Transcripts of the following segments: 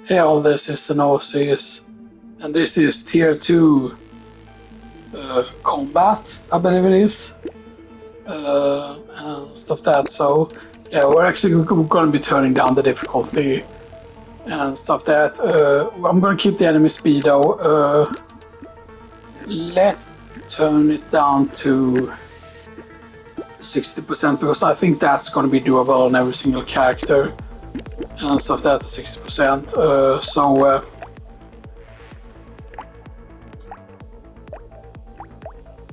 Yeah, all this is an OCs, and this is tier 2 combat, I believe it is, and stuff that. So yeah, we're actually going to be turning down the difficulty and stuff that. I'm going to keep the enemy speed though. Let's turn it down to 60% because I think that's going to be doable on every single character and stuff that 60%.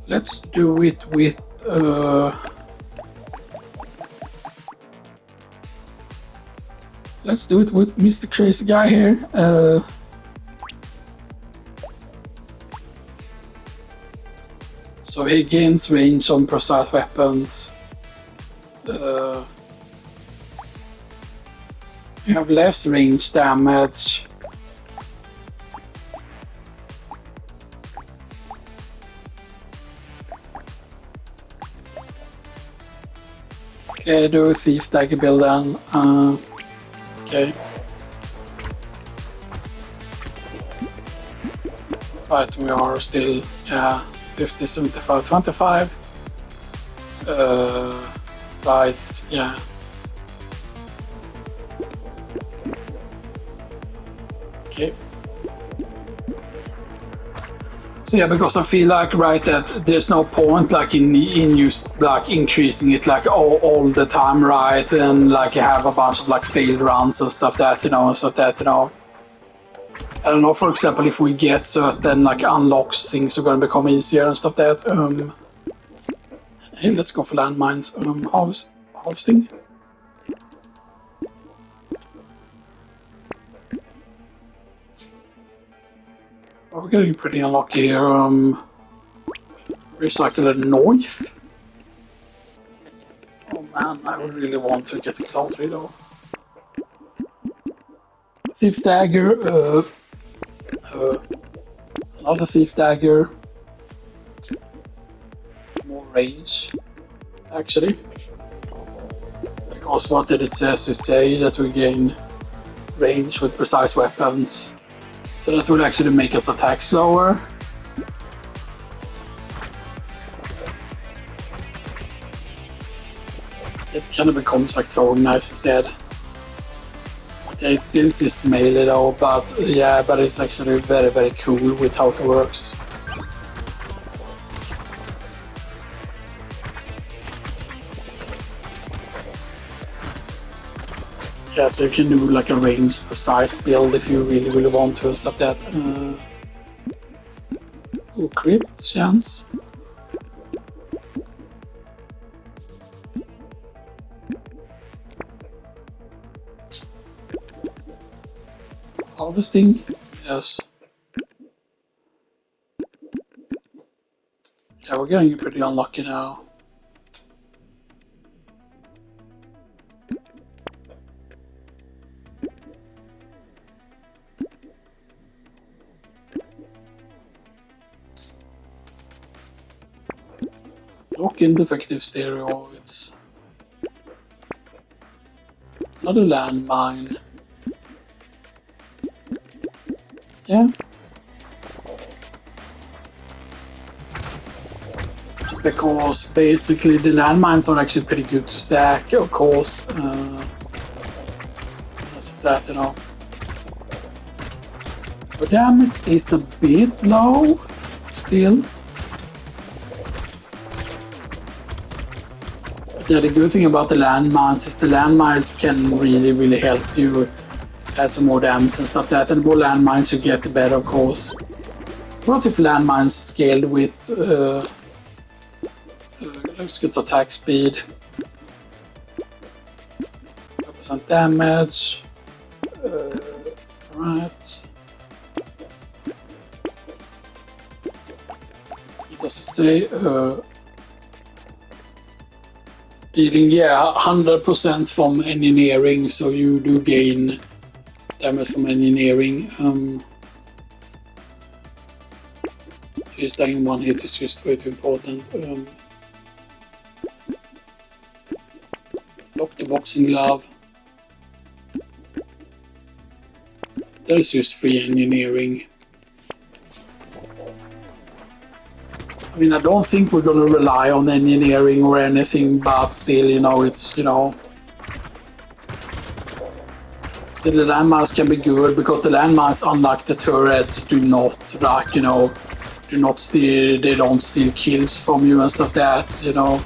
Let's do it with let's do it with Mr. Crazy Guy here. So he gains range on precise weapons. You have less range damage. Okay, do a thief dagger build then. Okay. Right, we are still, yeah, 50, 75, 25. Right, yeah. Okay. So yeah, because I feel like, right, that there's no point like in use like increasing it like all the time, right, and like you have a bunch of like failed runs and stuff that, you know, and stuff that, you know. I don't know, for example, if we get certain like unlocks, things are going to become easier and stuff that. Hey, let's go for landmines. Harvesting. We're getting pretty unlucky here. Recycle a knife. Oh man, I would really want to get a cloud tree though. Thief dagger. Another thief dagger. More range, actually. Because what did it say that we gain range with precise weapons. So that would actually make us attack slower. It kind of becomes like throwing knives instead. Okay, it still is melee though, but yeah, but it's actually very, very cool with how it works. Yeah, so you can do like a range precise build if you really, really want to and stuff that. Oh, crit chance. Harvesting, yes. Yeah, we're getting pretty unlucky now. Lock in defective steroids. Another landmine. Yeah. Because basically the landmines are actually pretty good to stack, of course. That's that, you know. The damage is a bit low, still. Yeah, the good thing about the landmines is the landmines can really, really help you add some more damage and stuff like that. And the more landmines you get, the better, of course. What if landmines scaled with let's get attack speed, 5% damage. Right. What does it say? Dealing, yeah, 100% from engineering, so you do gain damage from engineering. Just dying one hit is just way too important. Lock the boxing glove. There is just free engineering. I mean, I don't think we're going to rely on engineering or anything, but still, you know, it's, you know... Still, the landmines can be good, because the landmines, unlike the turrets, do not, like, you know, do not steal, they don't steal kills from you and stuff like that, you know.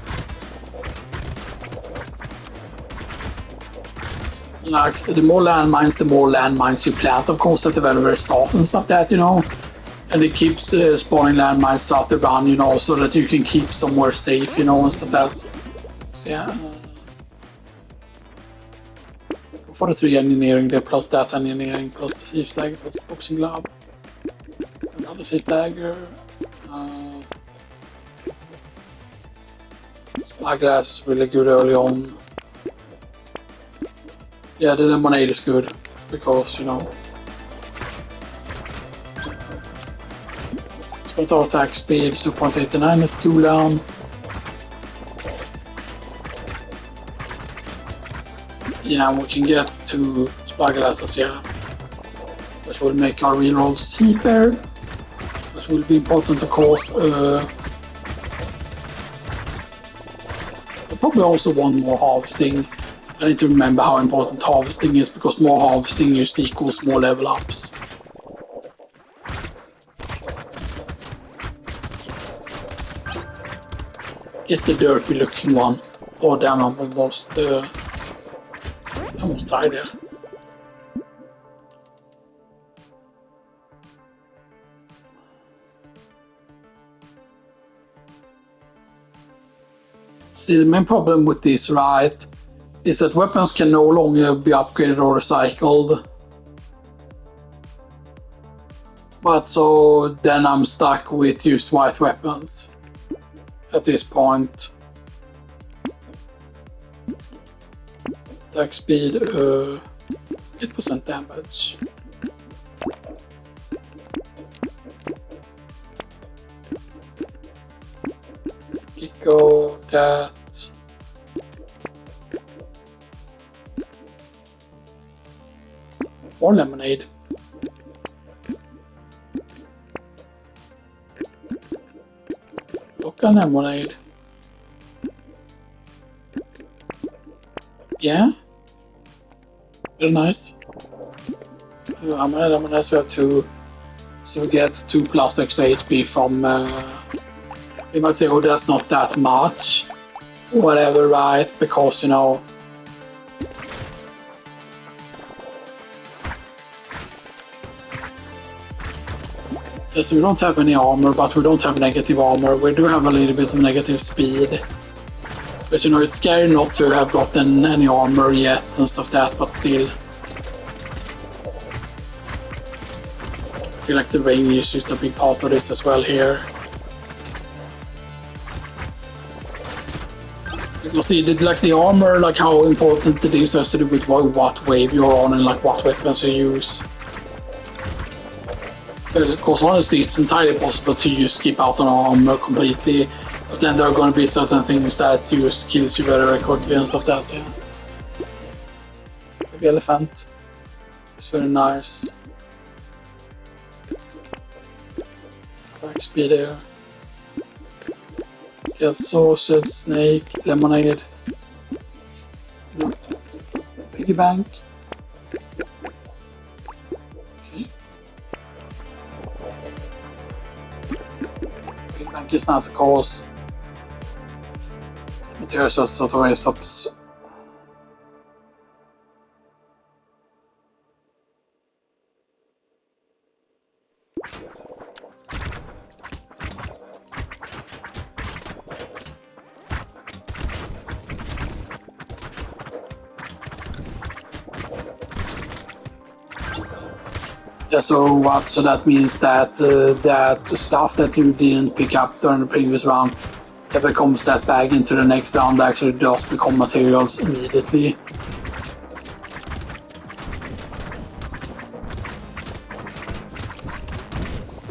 Like, the more landmines you plant, of course, at the very, very start and stuff like that, you know. And it keeps spawning landmines throughout the run, you know, so that you can keep somewhere safe, you know, and stuff like that. So, yeah. Go for the 3 engineering there, plus that engineering, plus the thief dagger, plus the boxing glove. Another thief dagger. Spyglass is really good early on. Yeah, the lemonade is good, because, you know... Auto attack speed, 2.89 is cooldown. Yeah, we can get 2 spyglasses, yeah. Which will make our rerolls cheaper. Which will be important, of course. I probably also want more harvesting. I need to remember how important harvesting is, because more harvesting just equals more level ups. Get the dirty looking one. Oh damn, I'm almost died there. See, the main problem with this, right, is that weapons can no longer be upgraded or recycled. But so then I'm stuck with used white weapons. At this point. Attack speed, 8% damage. Eco, that. More lemonade. Local lemonade. Yeah. Very nice. How many lemonades we have 2? So we get 2 plus extra HP from... you might say, oh, that's not that much. Whatever, right? Because, you know... Yes, we don't have any armor, but we don't have negative armor. We do have a little bit of negative speed. But you know, it's scary not to have gotten any armor yet and stuff like that, but still. I feel like the rain is just a big part of this as well here. You see, like the armor, like how important it is has to do with what wave you're on and like what weapons you use. Of course, honestly, it's entirely possible to just skip out on armor completely, but then there are going to be certain things that use kills you very, very quickly and stuff like that, so yeah. Maybe elephant. It's very nice. Like speed there. Get sausage, snake, lemonade. Piggy bank. Is nice, of course. Materials just sort of waste stops. Yeah, so what? So that means that that stuff that you didn't pick up during the previous round, that becomes that bag into the next round, actually does become materials immediately.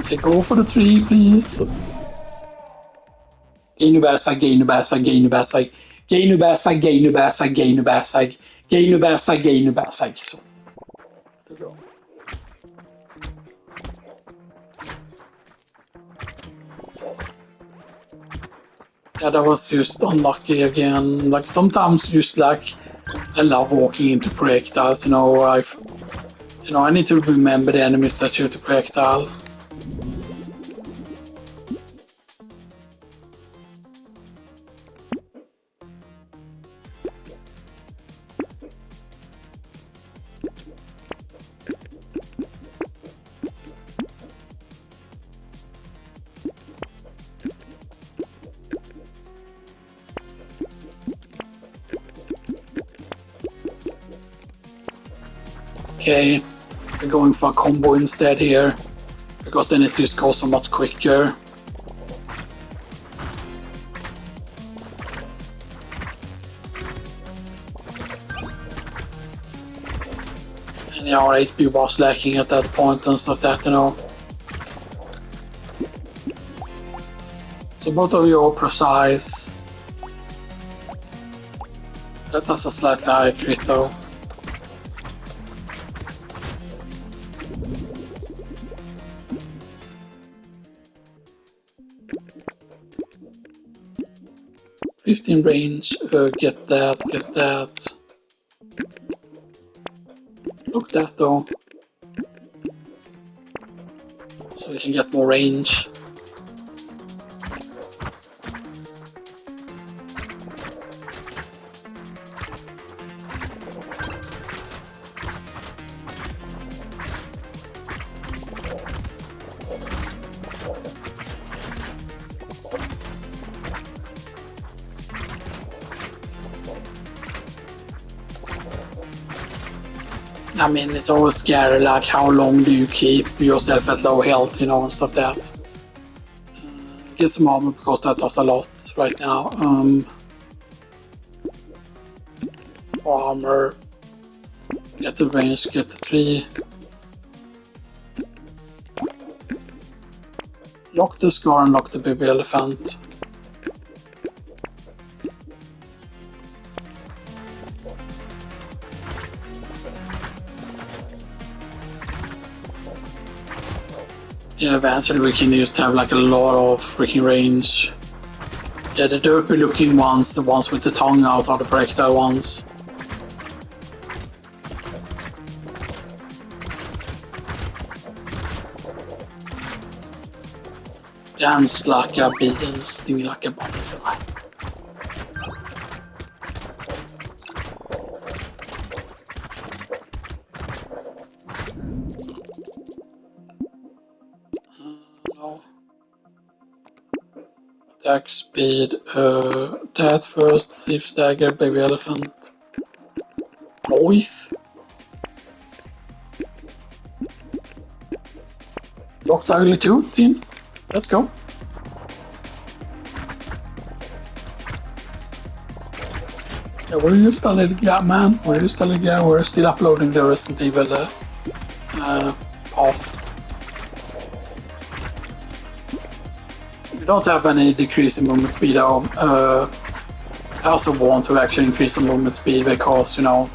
Okay, go for the 3, please. Gain bastag, gain bastag, gain bastag, gain bastag, gain bastag, gain bastag, gain bastag, gain bastag. So, there we go. Yeah, that was just unlucky again. Like sometimes just like I love walking into projectiles, you know, I need to remember the enemies that shoot the projectile. Okay, we're going for a combo instead here, because then it just goes so much quicker. And yeah, our HP was lacking at that point and stuff that, you know. So both of you are precise. That has a slightly higher crit though. "15 range, get that. Look that though. So we can get more range. I mean, it's always scary, like how long do you keep yourself at low health, you know, and stuff like that. Get some armor because that does a lot right now. Armor. Get the range, get the tree. Lock the scar and lock the baby elephant. Yeah, eventually we can just have like a lot of freaking range. Yeah, the derpy looking ones, the ones with the tongue out, are the projectile ones. Dance like a bee and sting like a butterfly. No. Attack speed, that first, thief dagger, baby elephant. Noise. Locked ugly tooth in. Let's go. Yeah, we're just a little gap, man. We're just a little gap. We're still uploading the Resident Evil part. We don't have any decrease in movement speed though. I also want to actually increase the movement speed because, you know,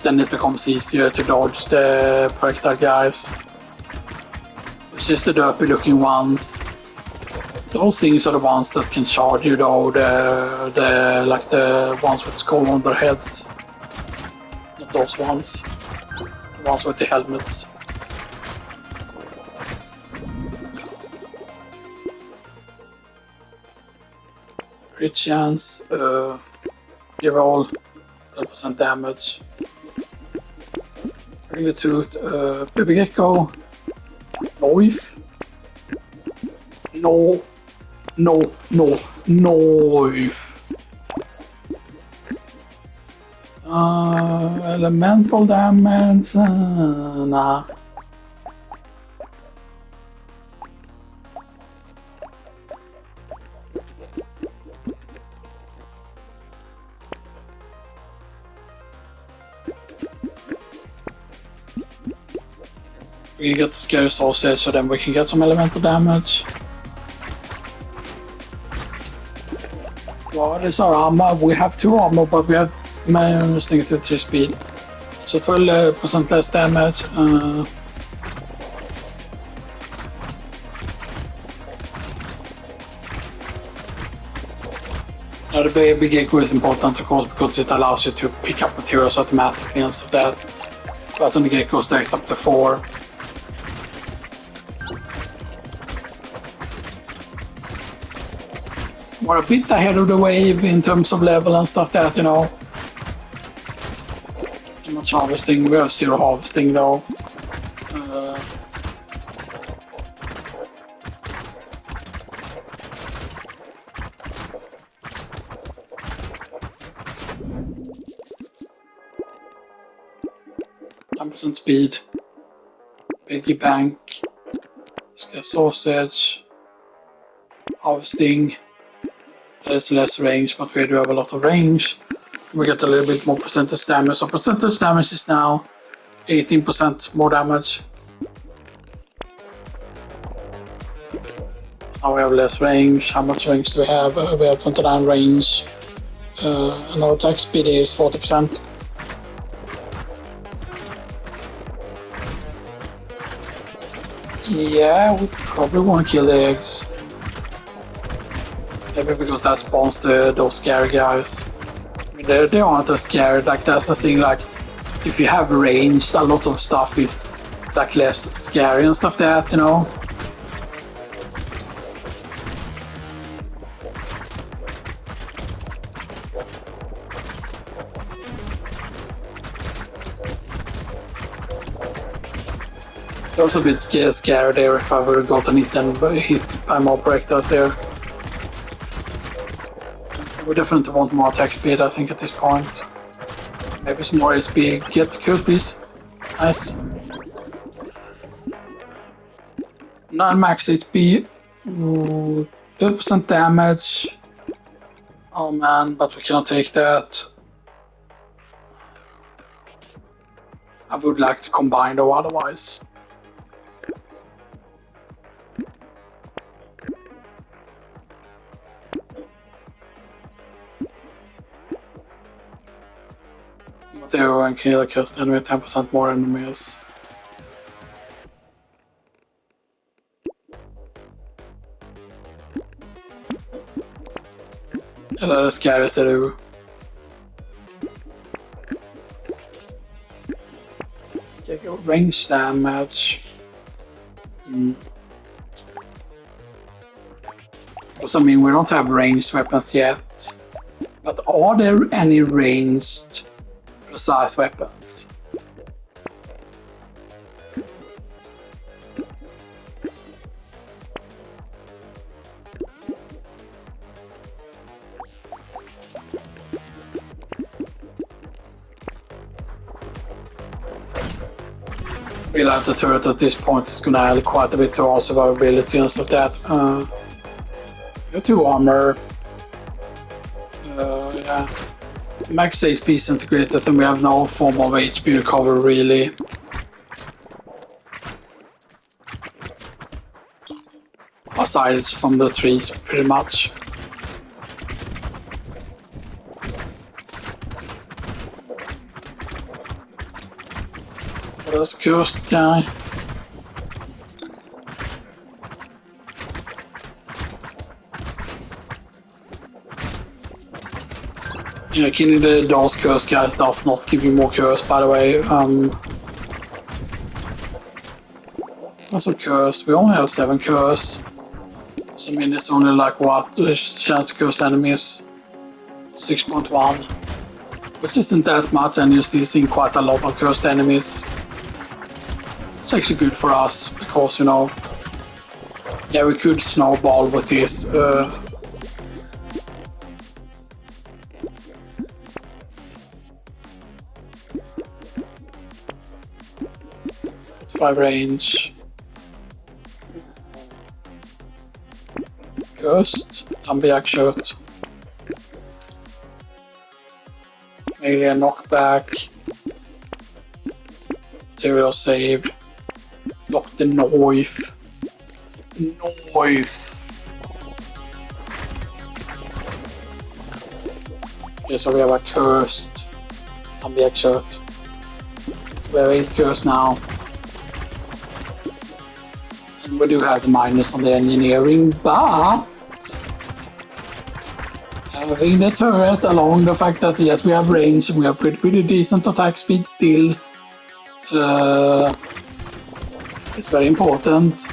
then it becomes easier to dodge the projectile guys. Which is the derpy looking ones. Those things are the ones that can charge you though, the like the ones with skull on their heads. Not those ones. The ones with the helmets. Crit chance, you roll 12% damage. Ugly tooth, baby gecko. Knife. No. Knife. Elemental damage. Nah. We can get the scary sausage so then we can get some elemental damage. What is our armor? We have 2 armor, but we have minus negative 3 speed. So 12% less damage. The baby gecko is important, of course, because it allows you to pick up materials automatically and stuff like that. But on the gecko stacked up to 4. We're a bit ahead of the wave in terms of level and stuff that, you know. Too much harvesting, we have 0 harvesting though. 10% speed. Piggy bank. Sausage. Harvesting. There's less range, but we do have a lot of range. We get a little bit more percentage damage. So percentage damage is now 18% more damage. Now we have less range. How much range do we have? We have 29 range. And our attack speed is 40%. Yeah, we probably want to kill the eggs. Maybe because that spawns those scary guys. I mean, they aren't as scary. Like, that's the thing, like, if you have ranged, a lot of stuff is like less scary and stuff like that, you know. It was a bit scary there if I would have gotten hit by more projectiles there. We definitely want more attack speed, I think, at this point. Maybe some more HP. Get the kills, please. Nice. 9 max HP. 30% damage. Oh man, but we cannot take that. I would like to combine though, otherwise. Zero and Keel cost enemy 10% more enemies. Yeah, that is scary to do. Okay, go range damage. Because I mean, we don't have ranged weapons yet. But are there any ranged precise weapons? I feel like the turret at this point is gonna add quite a bit to our survivability and stuff like that. We have 2 armor. Yeah. Max HP centigrades, and we have no form of HP recovery really. Aside from the trees, pretty much. There's a cursed guy. Yeah, killing those cursed guys does not give you more curse, by the way. What's a curse? We only have 7 curse. So I mean, it's only like what? The chance to curse enemies? 6.1. Which isn't that much, and you're still seeing quite a lot of cursed enemies. It's actually good for us, because, you know, yeah, we could snowball with this. 5 range. Ghost, Daemia shot. Melee knockback. Uriel saved. Lock the knife. Knife. Okay, so we have a cursed Daemia shot. So we have 8 cursed now. And we do have the minus on the engineering, but having the turret along the fact that yes, we have range and we have pretty decent attack speed still. It's very important.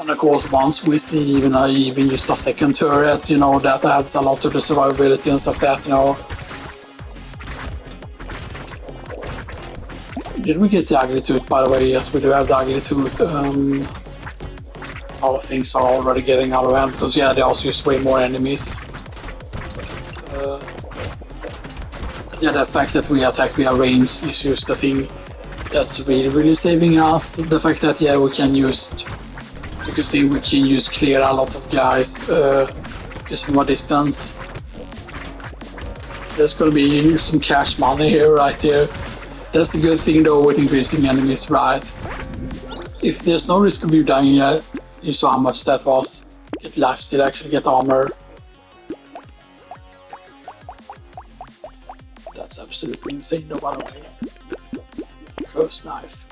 And of course, once we see even just a second turret, you know, that adds a lot to the survivability and stuff that, you know. Did we get the ugly tooth, by the way? Yes, we do have the ugly tooth. All things are already getting out of hand because, yeah, they also use way more enemies. Yeah, the fact that we attack via range is just the thing that's really saving us. The fact that, yeah, we can use, you can see we can use clear a lot of guys just from a distance. There's gonna be some cash money here, right here. That's the good thing though with increasing enemies, right? If there's no risk of you dying yet, you saw how much that was. Get life steal, actually get armor. That's absolutely insane though, by the way. First knife.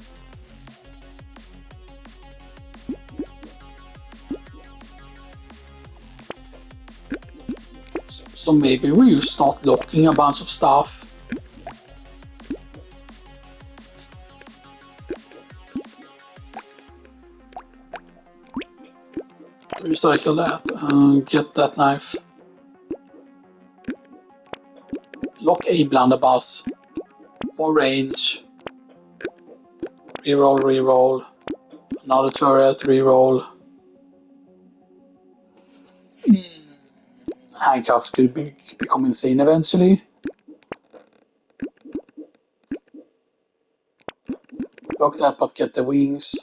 So maybe we start locking a bunch of stuff. Recycle that and get that knife. Lock a blunderbuss. More range. Reroll. Another turret, reroll. Handcuffs could become insane eventually. Lock that but get the wings.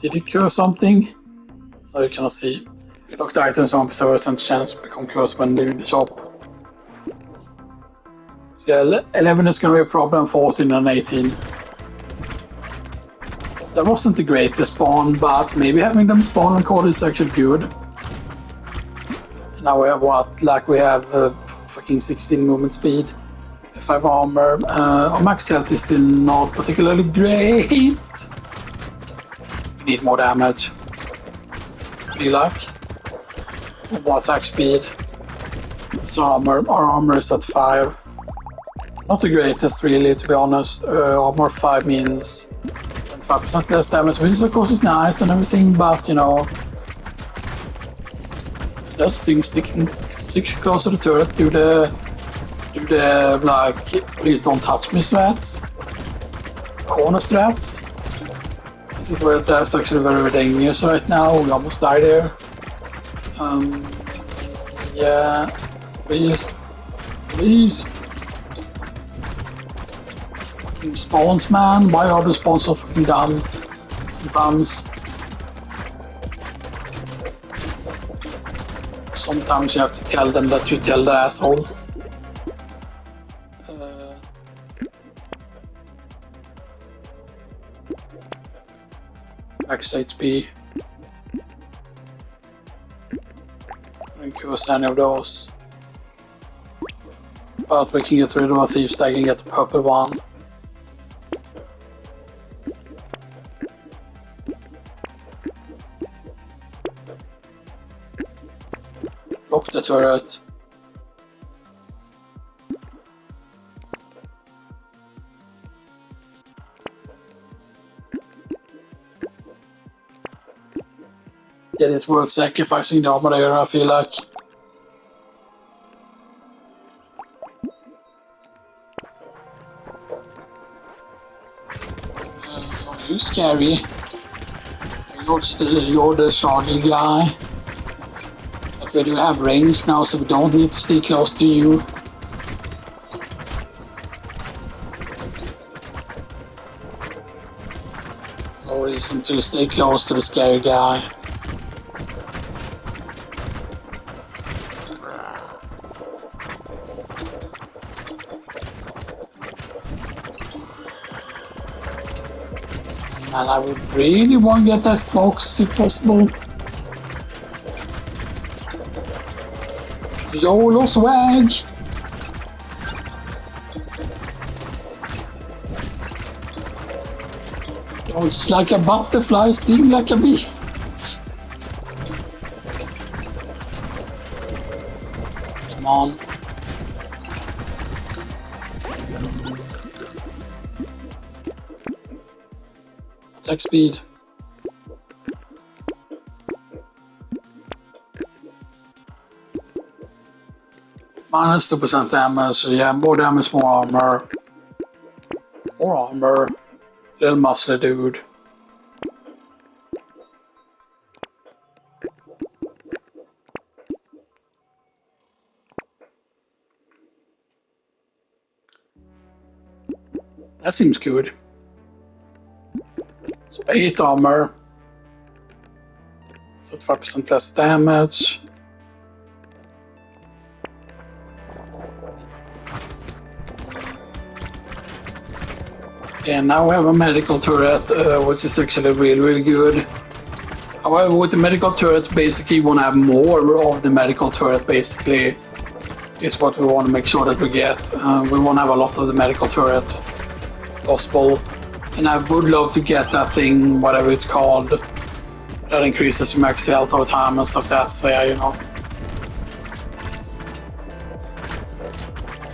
Did you cure something? No, you cannot see. Locked items 1% chance to become cursed when leaving the shop. So yeah, 11 is going to be a problem, 14 and 18. That wasn't the greatest spawn, but maybe having them spawn on code is actually good. Now we have what? Like we have fucking 16 movement speed, 5 armor. Our max health is still not particularly great. We need more damage. I feel like. More attack speed. So our armor is at 5. Not the greatest really, to be honest. Armor 5 means 5% less damage, which of course is nice and everything, but you know, those things stick close to the turret, do the like please don't touch me strats, corner strats. This is where that's actually very dangerous right now. We almost died there. Yeah, please. Fucking spawns, man. Why are the spawns so fucking dumb? Sometimes. Sometimes you have to tell them that you tell the asshole. Max HP. Don't curse any of those. But we can get rid of a thief stag and get the purple one. Lock the turret. Yeah, it's worth sacrificing the armor there, I feel like. You're scary. You're the Sarge guy. But we do have range now, so we don't need to stay close to you. No reason to stay close to the scary guy. And I would really want to get that box if possible. YOLO swag! Oh, it's like a butterfly, sting like a bee. on. Attack speed. Minus 2% damage, so yeah, more damage, more armor. More armor. Little muscly dude. That seems good. So 8 armor. 25% less damage. And now we have a medical turret, which is actually really good. However, with the medical turret, basically you want to have more of the medical turret, basically, is what we want to make sure that we get. We want to have a lot of the medical turret possible. And I would love to get that thing, whatever it's called, that increases your max health over time and stuff like that, so yeah, you know.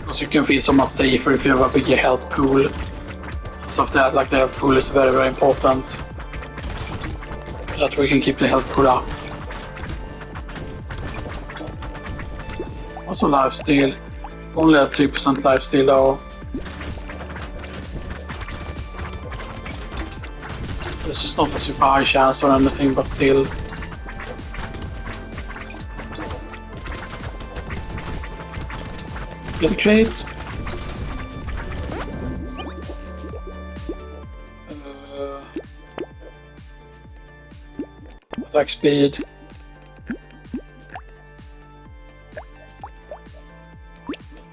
Because you can feel so much safer if you have a bigger health pool. Stuff that, like the health pool is very important. That we can keep the health pool up. Also lifesteal. Only at 3% lifesteal though. This is not a super high chance or anything, but still. Get a crate. Attack speed.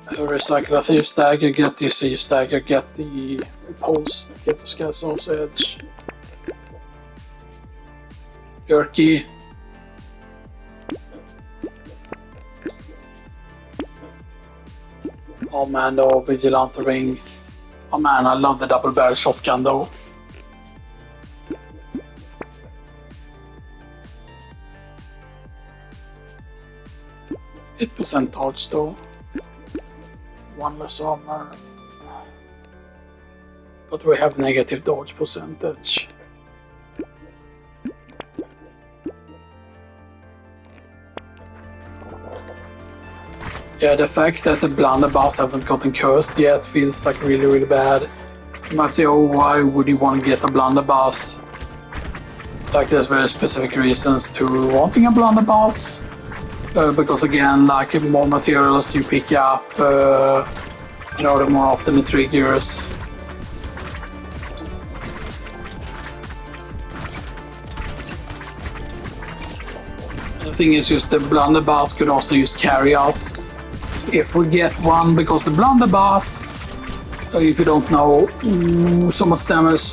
Recycle a thief stagger, get the sea stagger, get the repulse, get the scale sausage. Jerky. Oh man, though, Vigilante ring. Oh man, I love the double barrel shotgun though. 8% dodge though. 1 less armor. But we have negative dodge percentage. Yeah, the fact that the blunderbuss haven't gotten cursed yet feels like really bad. You might say, oh, why would you want to get a blunderbuss? Like, there's very specific reasons to wanting a blunderbuss. Because again, like, the more materials you pick up, you know, the more often it triggers. The thing is, just the blunderbuss could also use carry us. If we get one, because the blunderbuss, if you don't know, so much damage.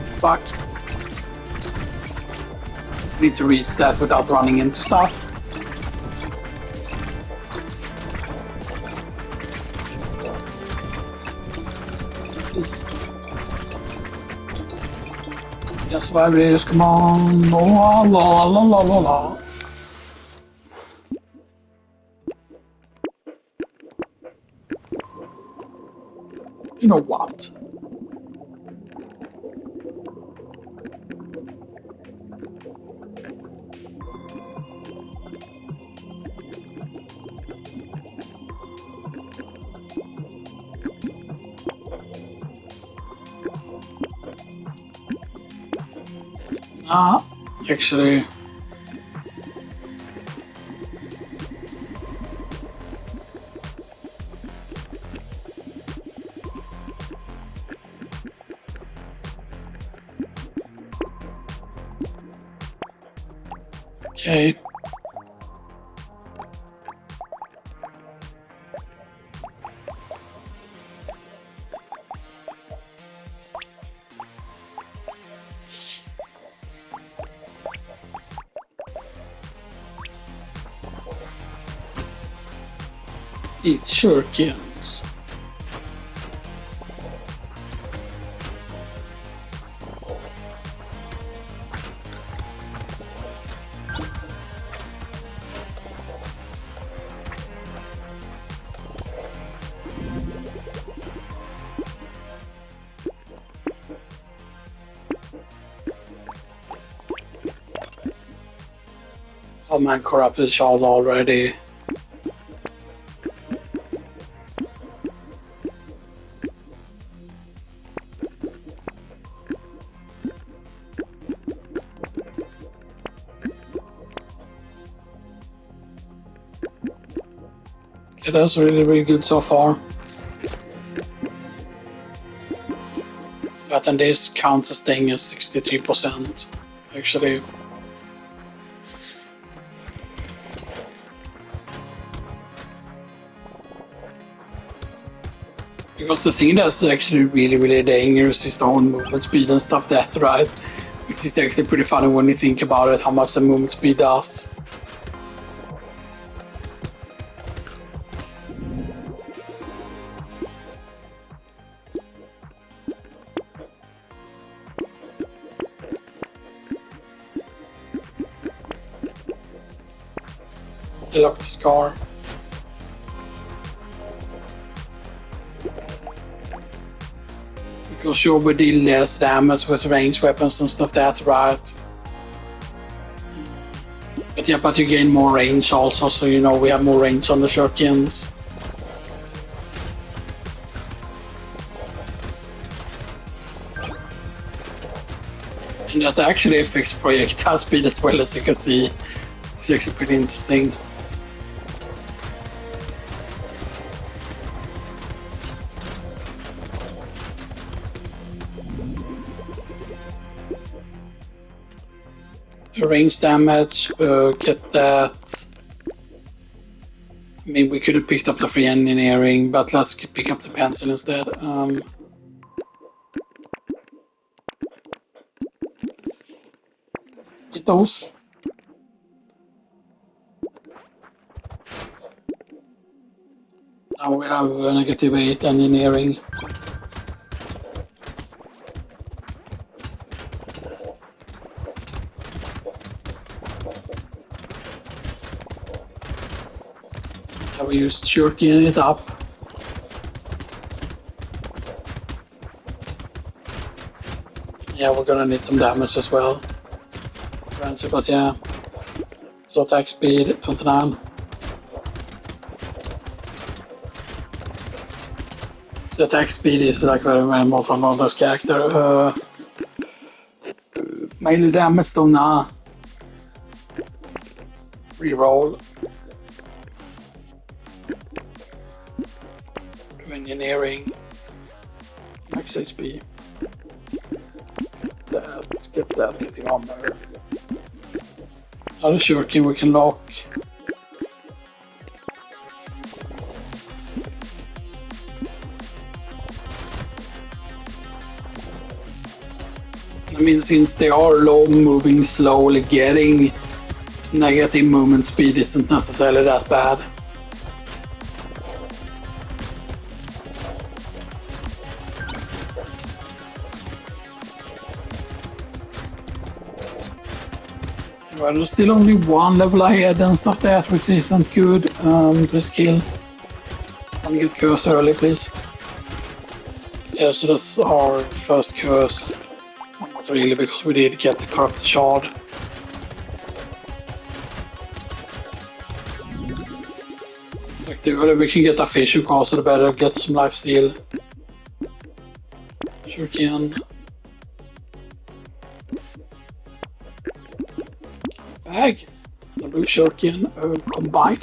Fuck. Need to reach that without running into stuff. Please. Yes, vibrators, come on. La la la la la la. You know what? Actually, okay. Eat shurikens. Oh man, corrupted child already. Okay, that's really good so far. But then this counts as staying at 63%, actually. Because the thing that's actually really dangerous is the whole movement speed and stuff that, right? Which is actually pretty funny when you think about it, how much the movement speed does. They locked the scar. Because sure we deal less damage with ranged weapons and stuff that, right? But yeah, but you gain more range also, so you know we have more range on the shurikens. And that actually affects projectile speed as well, as you can see. It's actually pretty interesting. Range damage, get that. I mean, we could have picked up the free engineering, but let's pick up the pencil instead. Get those. Now we have -8 engineering. We used shuriken it up. Yeah, we're gonna need some damage as well. Fancy, but yeah. So attack speed 29. The attack speed is like very important on this character. Melee damage though, nah. Reroll. Engineering. Max HP. Get that getting on there. Other shuriken we can lock. I mean, since they are low moving slowly, getting negative movement speed isn't necessarily that bad. Well, there's still only one level ahead and stuff that, which isn't good. Please kill. And get curse early, please. Yeah, so that's our first curse. Not really, because we did get the corrupted shard. Like, the earlier we can get a fish castle, the better get some life steal. Shuriken. Bag. The blue shuriken combine.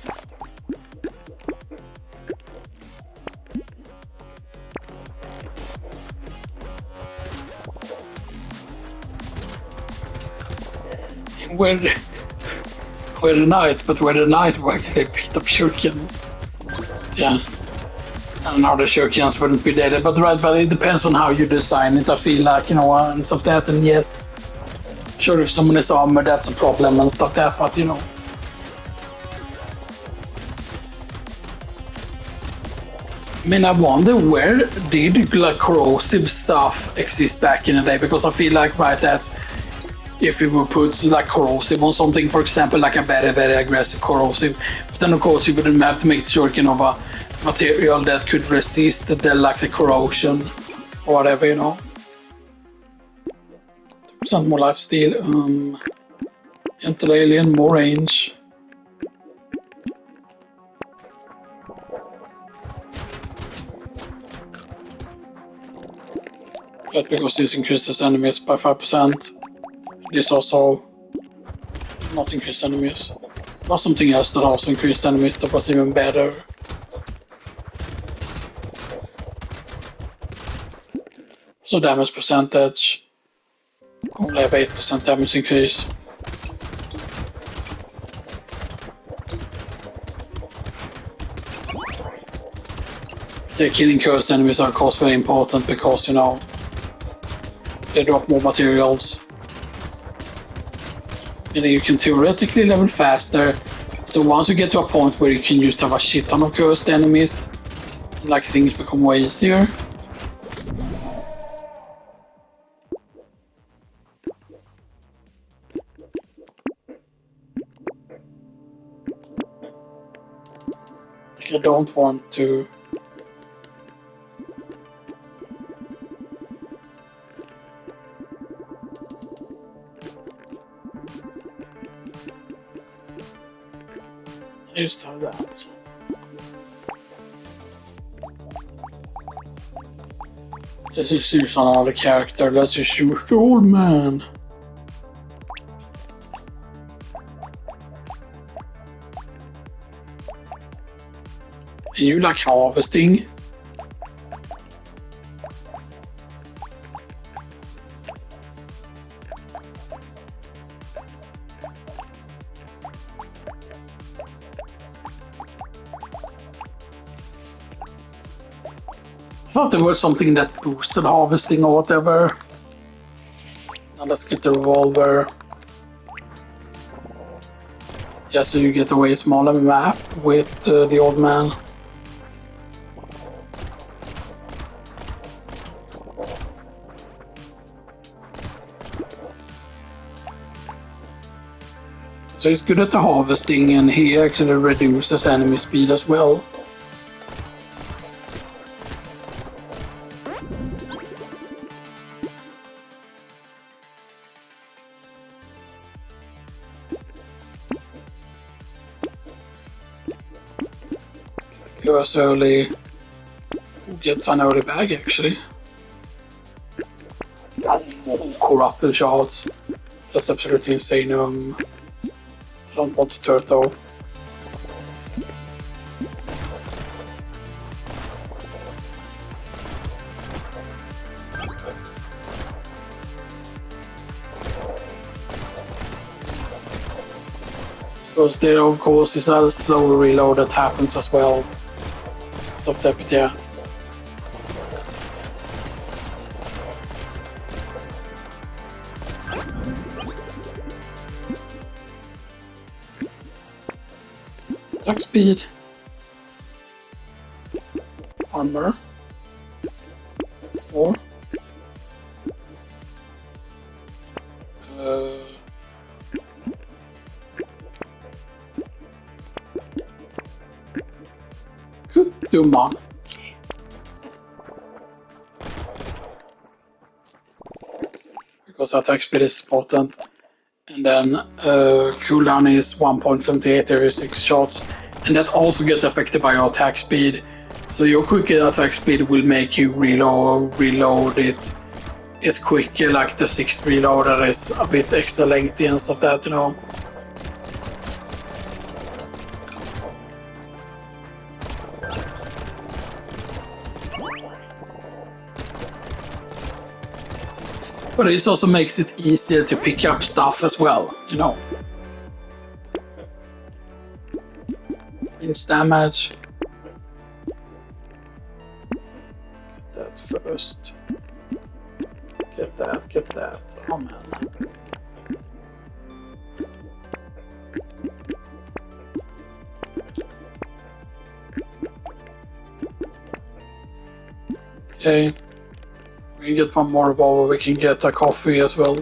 We're the knight, but we're the knight we actually picked up shurikens. Yeah. And now the shurikens wouldn't be dead, but right, but it depends on how you design it, I feel like, you know, and stuff like that, and yes. Sure, if someone is armored, that's a problem and stuff like that, but you know. I mean, I wonder where did like corrosive stuff exist back in the day, because I feel like, right, that if we would put like corrosive on something, for example, like a very aggressive corrosive, but then of course you wouldn't have to make shuriken of a material that could resist the corrosion or whatever, you know. Some more life steal, gentle alien, more range. But because this increases enemies by 5%, this also not increase enemies. Or something else that also increased enemies that was even better. So damage percentage, only have 8% damage increase. The killing cursed enemies are of course very important because, you know, they drop more materials. And you can theoretically level faster. So once you get to a point where you can just have a shit ton of cursed enemies, like things become way easier. Like I don't want to. I used to have that. Let's just use another character. Let's just use the old man. And you like harvesting? I thought there was something that boosted harvesting or whatever. Now let's get the revolver. Yeah, so you get a way smaller map with the old man. So he's good at the harvesting, and he actually reduces enemy speed as well. Goes early. Get an early bag actually. Corrupted shards. That's absolutely insane. I don't want the turtle. Because there of course is a slow reload that happens as well. Stuff that, but yeah. Attack speed. Armor. More. Dumman. Because attack speed is important. And then cooldown is 1.78 every 6 shots. And that also gets affected by your attack speed. So your quicker attack speed will make you reload it quicker, like the 6th reload that is a bit extra lengthy and stuff that, you know. But it also makes it easier to pick up stuff as well, you know. Means damage. Get that first. Get that. Oh man. Okay. We can get one more revolver, we can get a coffee as well.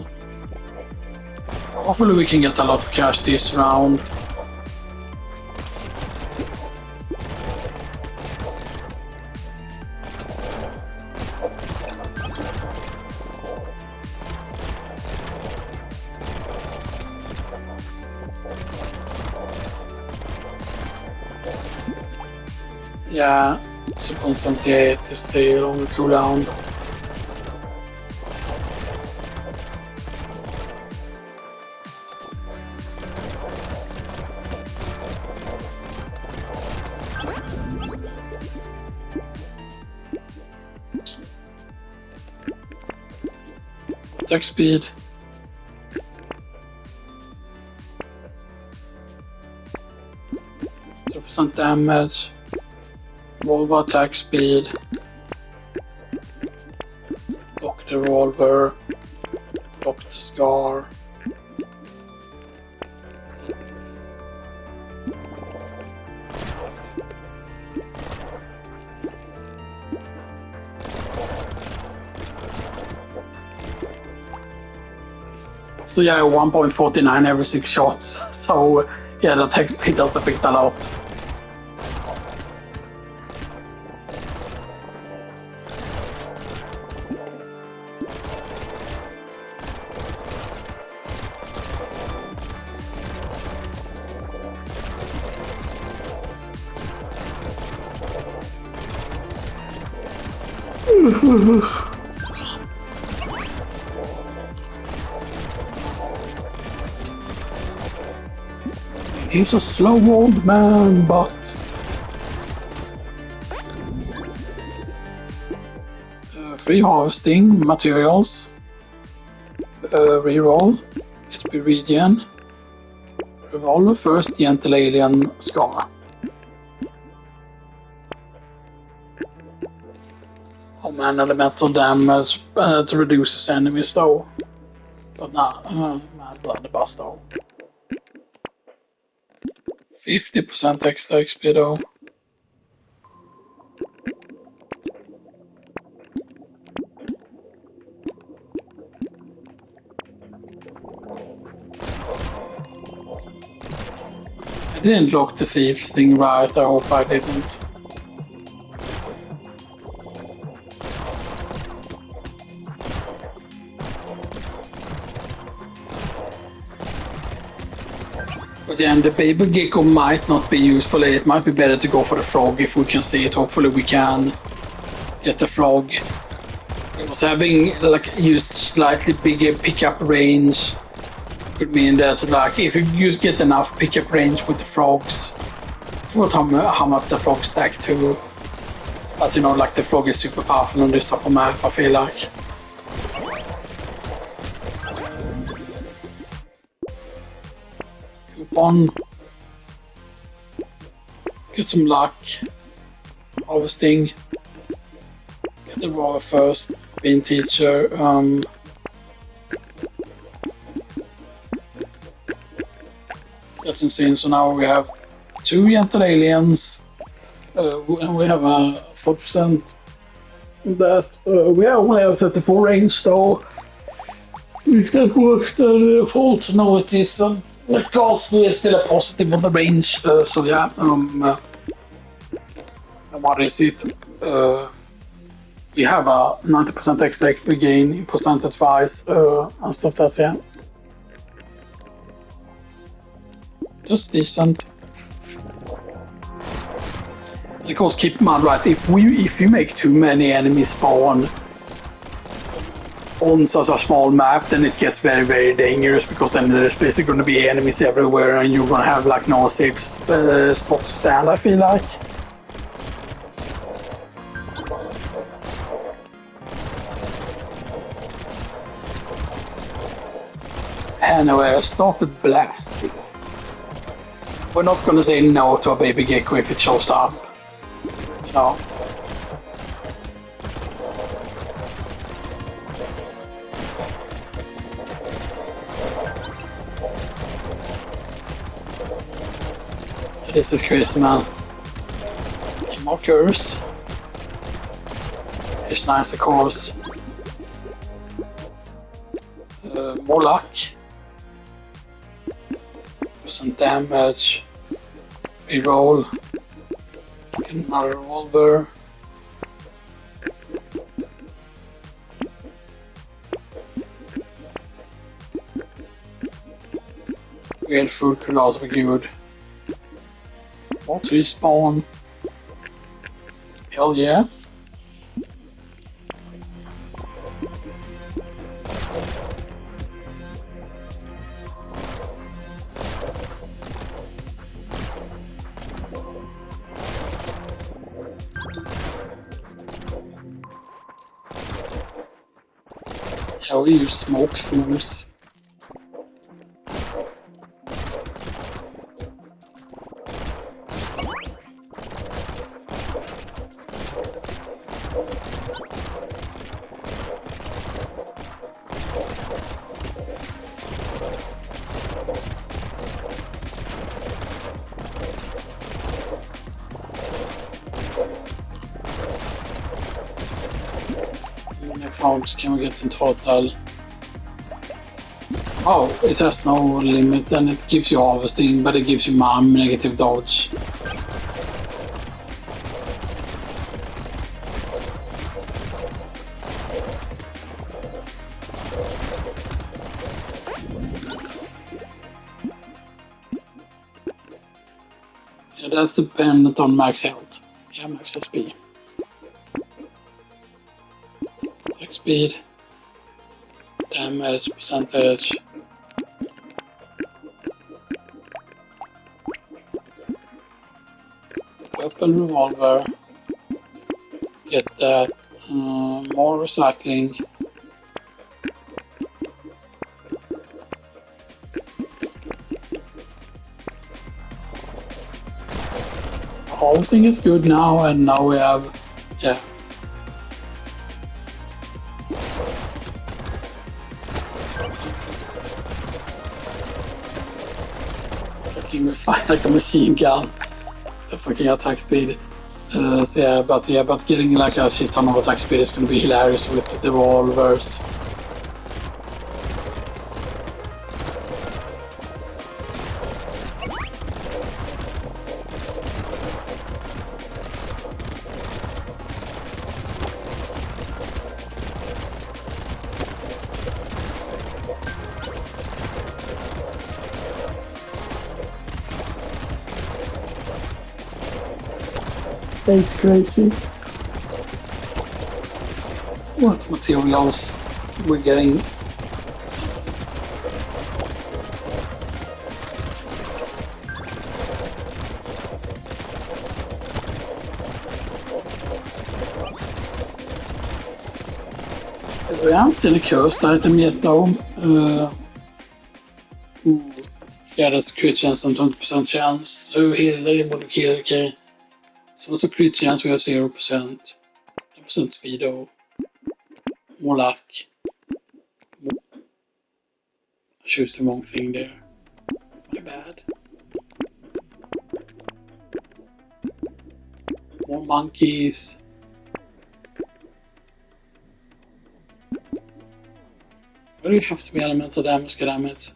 Hopefully we can get a lot of cash this round. Yeah, 2.78 is still on the cooldown. attack speed. 0% damage. Revolver attack speed. Block the revolver. Block the scar. So yeah, 1.49 every 6 shots. So yeah, the attack speed does affect a lot. He's a slow old man, but free harvesting materials, reroll, HP regen, revolver first, gentle alien scar. Oh man, elemental damage to reduces enemies though, but not mad blunderbuss though. 50% extra XP though. I didn't lock the thieves thing right, I hope I didn't. But yeah, and the baby gecko might not be useful. It might be better to go for the frog if we can see it. Hopefully we can get the frog. Because having like used slightly bigger pickup range could mean that like if you just get enough pickup range with the frogs, I forgot how much the frog stack to. But you know, like the frog is super powerful on this type of map, I feel like. Coupon. Get some luck. Harvesting. Get the raw first. Being teacher. That's insane. So now we have 2 gentle aliens. And we have a 4% that we only have 34 range though. If that works, then false. No, it isn't. Because we are still a positive on the range. So yeah, what is it? We have a 90% extra XP gain in percentage wise and stuff. That's yeah. That's decent. Of course, keep in mind, right? If you make too many enemies spawn on such a small map, then it gets very, very dangerous because then there's basically going to be enemies everywhere, and you're going to have like no safe spot to stand. I feel like. Anyway, I started blasting. We're not going to say no to a baby gecko if it shows up. No. This is crazy, man. Markers. It's nice, of course. More luck. Some damage. Reroll. Get another revolver. Weird food could also be good. What respawn? Hell yeah. Yeah, we use smoke fools. Frogs can we get in total? Oh, it has no limit and it gives you harvesting, but it gives you negative dodge. Yeah, that's dependent on max health. Yeah, max XP. Attack speed. Damage, percentage. Weapon revolver. Get that. More recycling. Harvesting is good now, and now we have, yeah. Fucking we fight like a machine gun. The fucking attack speed. So yeah, but getting like a shit ton of attack speed is gonna be hilarious with the revolvers. It's crazy. What materials we're getting? We haven't seen a cursed item yet though. Yeah, that's a crit chance and 20% chance. So here they able to kill, okay. So what's a crit chance? We have 0%. 10% speed though. More luck. I choose the wrong thing there. My bad. More monkeys. Why do you have to be elemental damage, goddammit?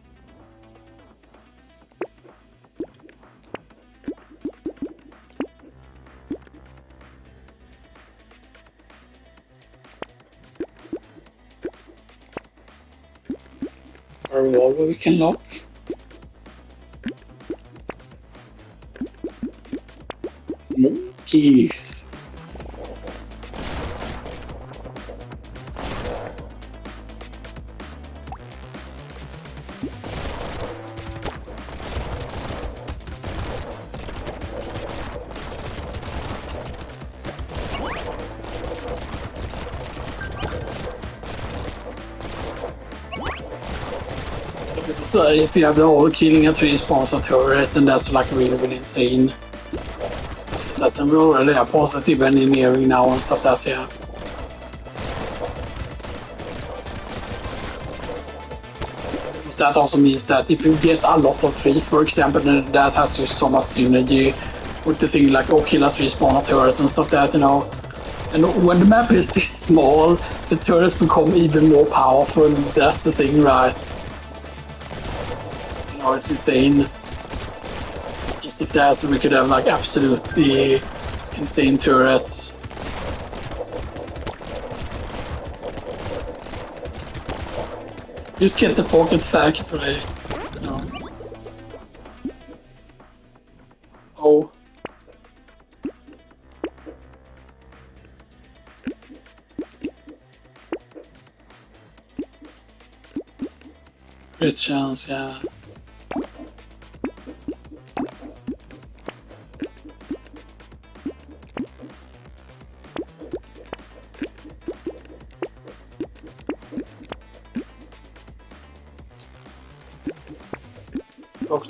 A revolver we can lock. Monkeys. So if you have the whole killing a tree spawns a turret, then that's like really insane. So that we already have positive engineering now and stuff that's yeah. That also means that if you get a lot of trees, for example, then that has just so much synergy with the thing like, oh, kill a tree, spawn a turret and stuff that, you know. And when the map is this small, the turrets become even more powerful. That's the thing, right? You know, it's insane. Just if that, so we could have like absolutely insane turrets. Just get the pocket factory. No. Oh. Great chance, yeah.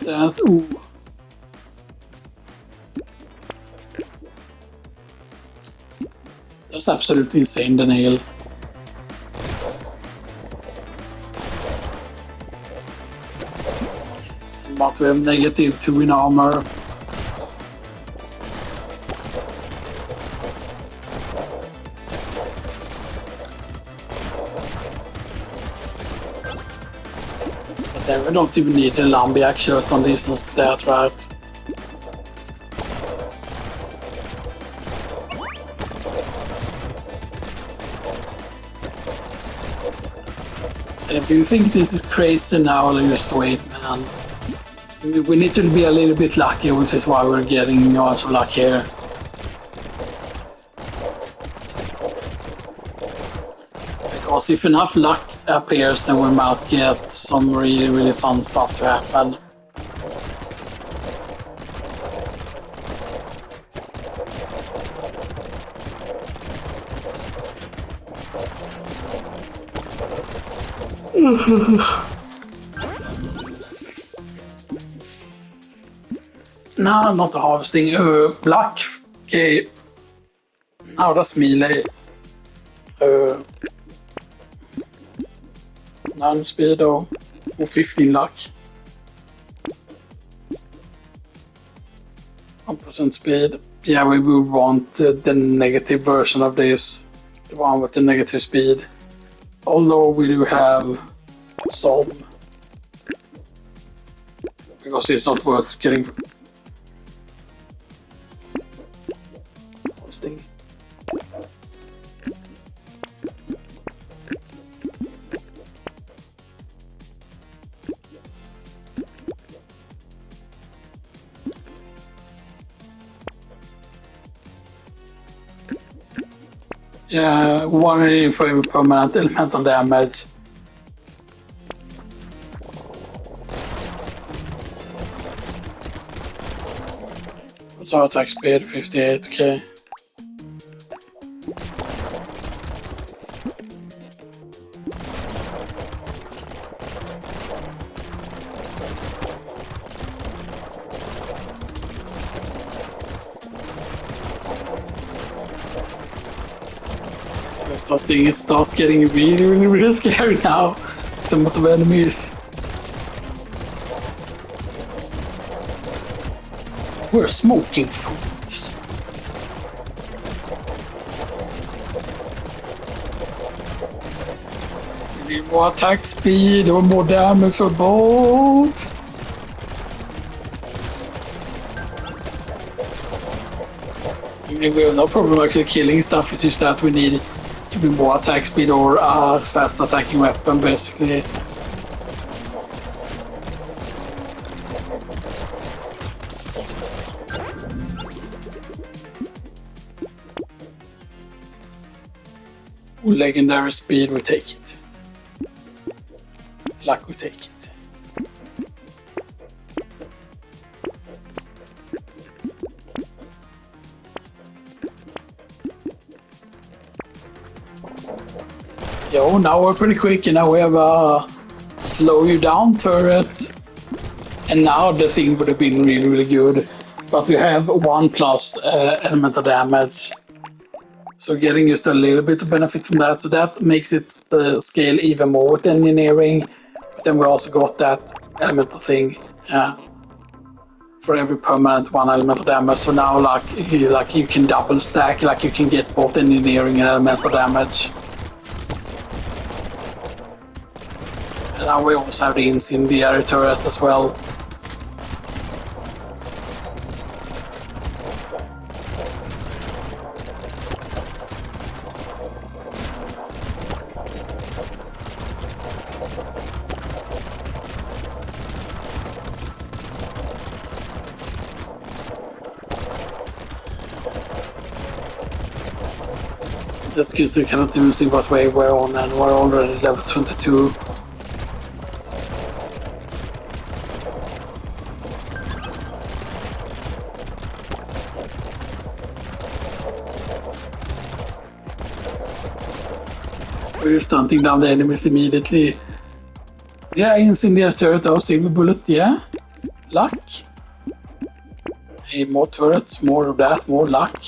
That, ooh. That's absolutely insane, the nail. But we have -2 in armor. But then we don't even need a lumberjack shirt on this instead, right? And if you think this is crazy now, just wait, man. We need to be a little bit lucky, which is why we're getting lots of luck here. Because if enough luck appears, then we might get some really, really fun stuff to happen. No, not the harvesting. Black. Okay. Now that's melee. 9 speed or 15 luck. 1% speed. Yeah, we would want the negative version of this. The one with the negative speed. Although we do have some. Because it's not worth getting. Yeah, 1 for every permanent elemental damage. What's our attack speed? 58, okay. It starts getting really scary now. The amount of enemies. We're smoking fools. We need more attack speed or more damage or both. I mean, we have no problem actually killing stuff. It's just that we need even more attack speed or a fast attacking weapon, basically. Legendary speed, we take it. Luck, we take it. Yo, now we're pretty quick, and now we have a slow you down turret. And now the thing would have been really, really good. But we have 1+ elemental damage. So getting just a little bit of benefit from that. So that makes it scale even more with engineering. But then we also got that elemental thing. For every permanent 1 elemental damage. So now like you can double stack, like you can get both engineering and elemental damage. And now we also have the incendiary turret as well. That's good, so you cannot even see what wave we're on, and we're already level 22. We're stunting down the enemies immediately. Yeah, incendiary turret or silver bullet, yeah. luck. Hey, more turrets, more of that, more luck.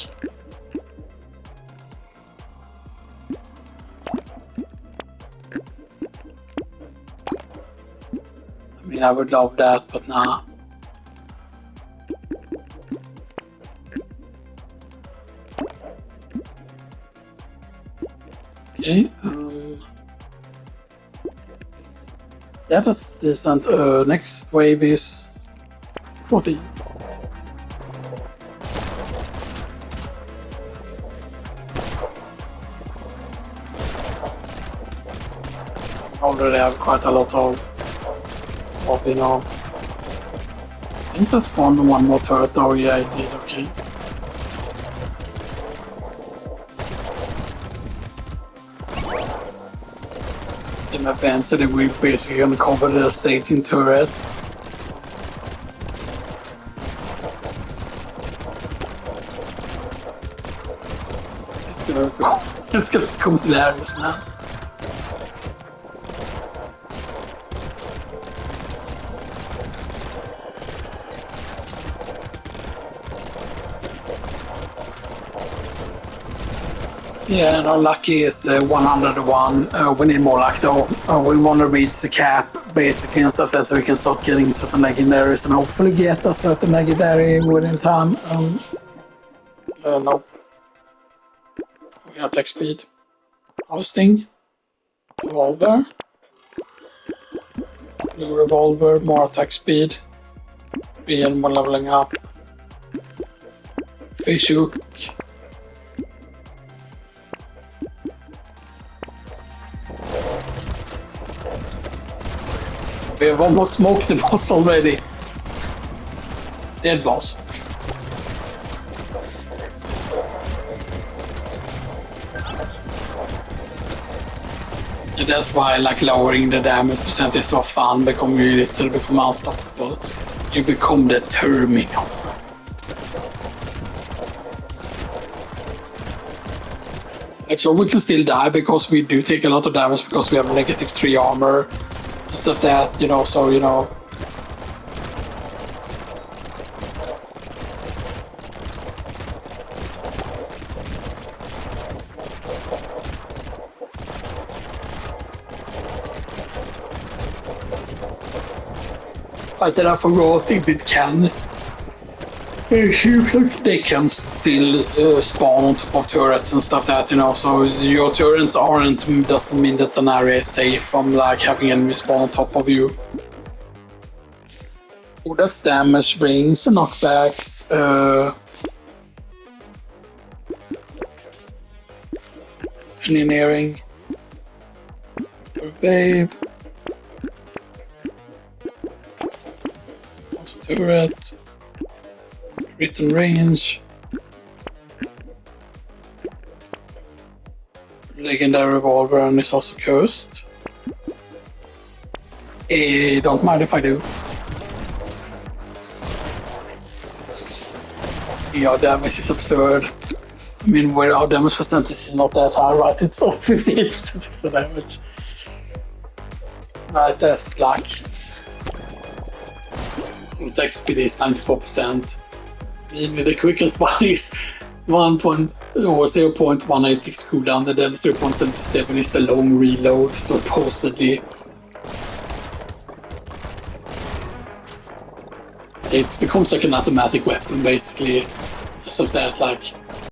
I mean, I would love that, but nah. Okay, yeah, that's decent. Next wave is 14. Already have quite a lot of you know. I think that spawned one more turret though. Yeah, it did. Okay. In advance, that we're basically gonna cover the stage in turrets. It's gonna go. It's gonna become hilarious, man. Yeah, no, lucky is 101. We need more luck though. We want to reach the cap basically and stuff that so we can start getting certain legendaries and hopefully get a certain legendary within time. Nope. We have attack speed. Hosting. Revolver. Blue revolver, more attack speed. Being more leveling up. Fish hook. We have almost smoked the boss already. Dead boss. And that's why like lowering the damage percent is so fun because you literally become unstoppable. You become the terminal. Like so we can still die because we do take a lot of damage because we have -3 armor. Stuff that, you know, so, you know. I did I forgot if it can. They can still spawn on top of turrets and stuff that, you know, so your turrets doesn't mean that an area is safe from like having enemies spawn on top of you. Oh, that's damage, rings, knockbacks, engineering, babe, also turret. Written range. Legendary revolver and it's also cursed. Don't mind if I do. Yeah, damage is absurd. I mean, where our damage percentage is not that high, right? It's all 58% of the damage. Right, that's luck. Attack speed is 94%. The quickest one is 0.186 cooldown, and then 0.77 is the long reload, supposedly. It becomes like an automatic weapon, basically. So that, like,